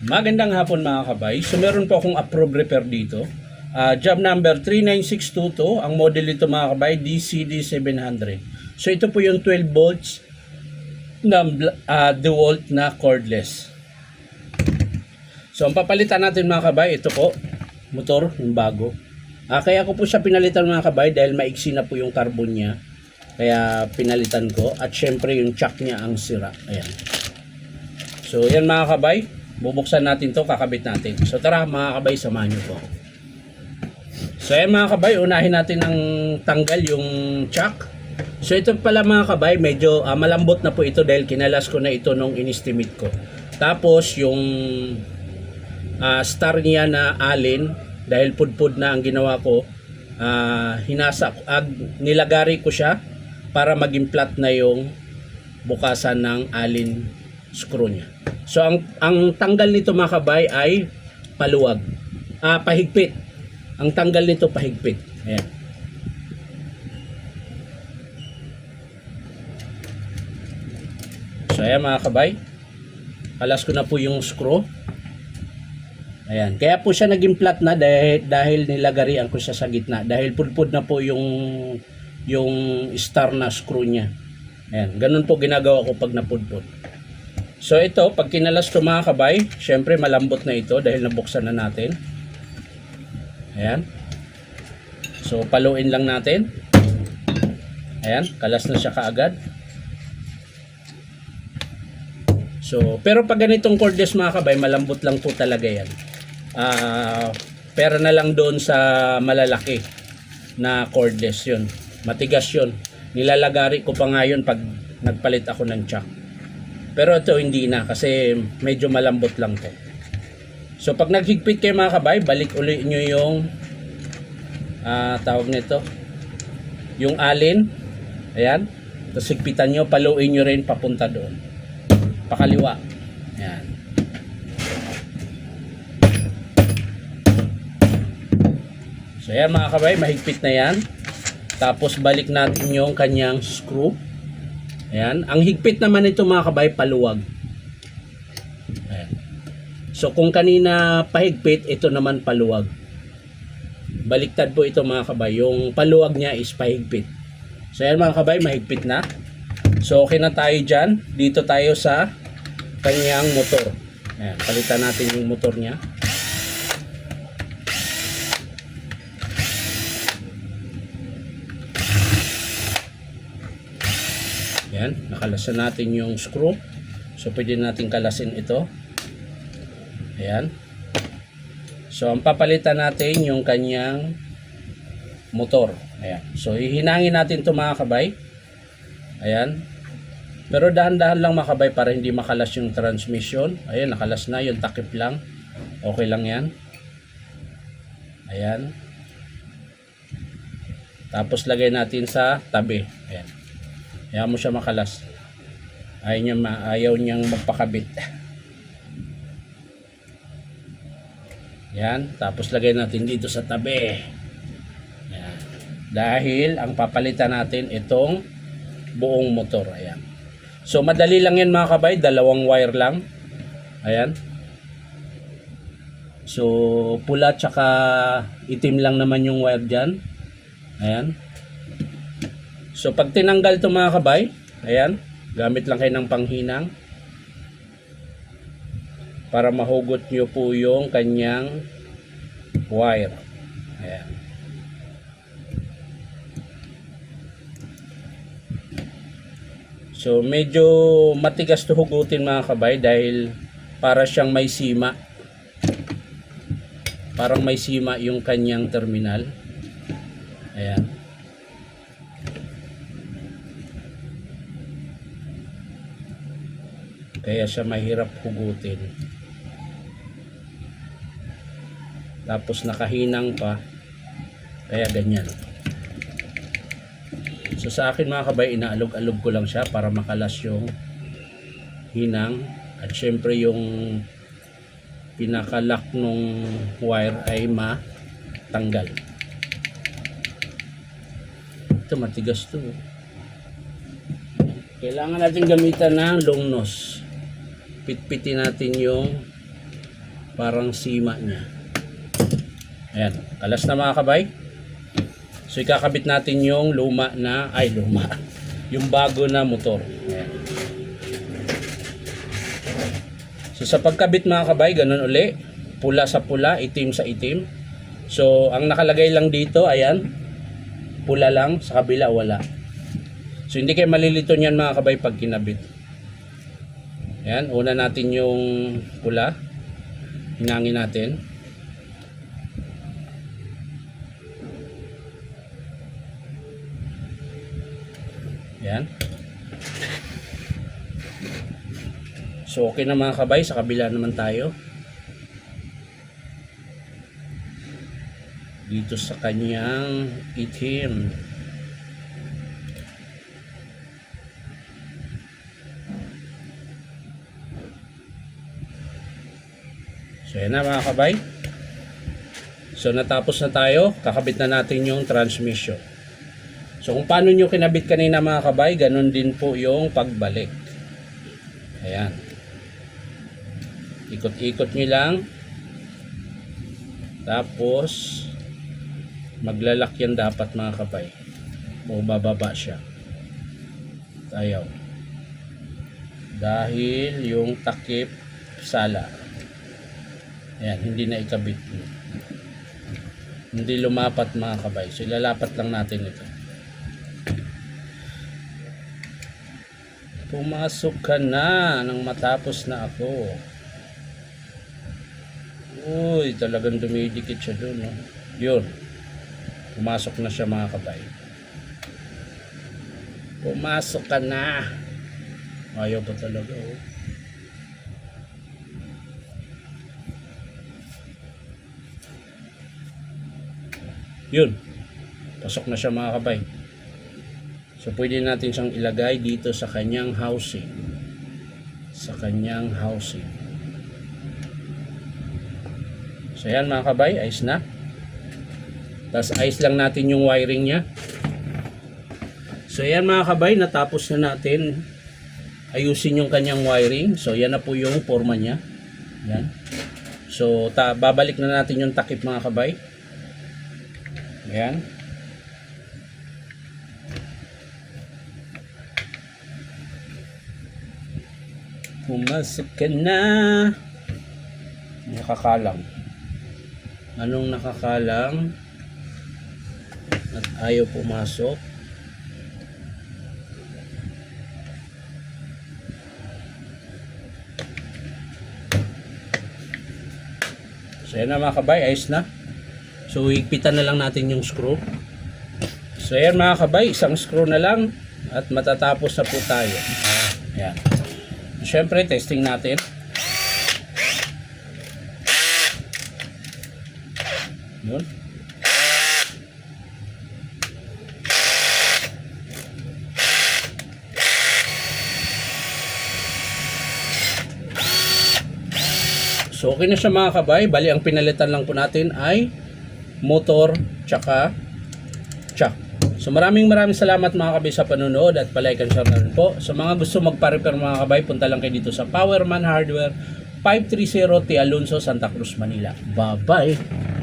Magandang hapon mga kabay. So meron po akong approved repair dito. Job number 39622. Ang model nito mga kabay, DCD700. So ito po yung 12 volts na DeWalt na cordless. So ang papalitan natin mga kabay, ito po, motor, yung bago. Kaya ko po siya pinalitan mga kabay dahil maiksi na po yung carbon niya. Kaya pinalitan ko. At syempre yung chuck niya ang sira. Ayan. So yan mga kabay. Bubuksan natin to, kakabit natin. So tara mga kabay, samahan nyo po. So ayan mga kabay, unahin natin ang tanggal yung chuck. So ito pala mga kabay, medyo malambot na po ito dahil kinalas ko na ito nung in-estimate ko. Tapos yung star niya na alin, dahil pudpud na ang ginawa ko, nilagari ko siya para maging flat na yung bukasan ng alin screw niya. So ang tanggal nito mga kabay ay paluwag. Pahigpit. Ang tanggal nito pahigpit. Ayan. So ayan mga kabay. Alas ko na po yung screw. Ayan. Kaya po siya naging flat na dahil nilagarian ko siya sa gitna. Dahil pudpud na po yung star na screw niya. Ayan. Ganun po ginagawa ko pag napudpud. So ito, pag kinalas ko mga kabay, syempre malambot na ito dahil nabuksan na natin. Ayan. So paluin lang natin. Ayan, kalas na siya kaagad. So, pero pag ganitong cordless mga kabay, malambot lang po talaga yan. Pera na lang doon sa malalaki na cordless yun. Matigas yun. Nilalagari ko pa nga yun pag nagpalit ako ng chuck. Pero ito hindi na kasi medyo malambot lang to. So pag naghigpit kayo mga kabay, balik uli nyo yung tawag nito, yung alin. Ayan. Tapos higpitan nyo, paluin nyo rin papunta doon. Pakaliwa. Ayan. So ayan mga kabay, mahigpit na yan. Tapos balik natin yung kanyang screw. Ayan. Ang higpit naman ito mga kabay, paluwag. Ayan. So kung kanina pahigpit, ito naman paluwag. Baliktad po ito mga kabay. Yung paluwag niya is pahigpit. So ayan mga kabay, mahigpit na. So okay na tayo dyan. Dito tayo sa kanyang motor. Ayan. Palitan natin yung motor niya. Ayan, nakalasan natin yung screw. So pwede natin kalasin ito. Ayan. So ang papalitan natin yung kanyang motor. Ayan. So hihinangin natin ito mga kabay. Ayan. Pero dahan-dahan lang mga kabay para hindi makalas yung transmission. Ayan, nakalas na, yung takip lang. Okay lang yan. Ayan. Tapos lagay natin sa tabi. Ayan. Ayaw mo siya makalas. Ayaw niyang magpakabit. Yan. Tapos lagay natin dito sa tabi. Yan. Dahil ang papalitan natin itong buong motor. Ayan. So madali lang yan mga kabay. Dalawang wire lang. Ayan. So pula tsaka itim lang naman yung wire dyan. Ayan. So pag tinanggal ito mga kabay, ayan, gamit lang kayo ng panghinang para mahugot nyo po yung kanyang wire. Ayan. So medyo matigas to hugutin mga kabay dahil para siyang may sima. Parang may sima yung kanyang terminal. Ayan. Kaya siya mahirap hugutin. Tapos nakahinang pa. Kaya ganyan. So sa akin mga kabay, inaalog-alog ko lang siya para makalas yung hinang. At syempre yung pinakalock nung wire ay matanggal. Ito matigas to. Kailangan natin gamitan ng long nose. Pitpitin natin yung Parang sima niya. Ayan, alas na mga kabay. So ikakabit natin yung luma, yung bago na motor. Ayan. So sa pagkabit mga kabay, ganun uli, pula sa pula, itim sa itim. So ang nakalagay lang dito, ayan, pula lang, sa kabila wala. So hindi kayo malilito niyan mga kabay pag kinabit. Ayan, una natin yung pula, hinangin natin. Ayan. So okay na mga kabay, sa kabila naman tayo. Dito sa kanyang itim. So yan na mga kabay. So natapos na tayo, kakabit na natin yung transmission. So kung paano nyo kinabit kanina mga kabay, ganun din po yung pagbalik. Ayan. Ikot-ikot nyo lang. Tapos maglalak yan dapat mga kabay. O bababa siya. Ayaw. Dahil yung takip sala. Ayan, hindi na ikabit. Hindi lumapat mga kabay. So ilalapat lang natin ito. Pumasok ka na nang matapos na ako. Uy, talagang dumidikit siya doon, no? Yun. Pumasok na siya mga kabay. Pumasok ka na. Ayaw pa talaga, oh. Yun. Pasok na siya mga kabay. So pwede natin siyang ilagay dito sa kanyang housing. Sa kanyang housing. So yan mga kabay, ayos na. Tapos ayos lang natin yung wiring niya. So yan mga kabay, natapos na natin ayusin yung kanyang wiring. So yan na po yung forma niya. Yan. So babalik na natin yung takip mga kabay. Yan. Pumasok ka na. Nakakalang. Anong nakakalang? At ayaw pumasok. So yan na mga kabay, ayos na. So higpitan na lang natin yung screw. So yan mga kabay, isang screw na lang at matatapos na po tayo. Yan. Siyempre, testing natin. Yun. So, okay na siya mga kabay. Bali, ang pinalitan lang po natin ay motor tsaka chuck. So maraming salamat mga kabay sa panonood at palike and share na rin po. Sa mga gusto magpa-repair mga kabay, punta lang kayo dito sa Powerman Hardware, 530 T. Alonso, Santa Cruz, Manila. Bye-bye!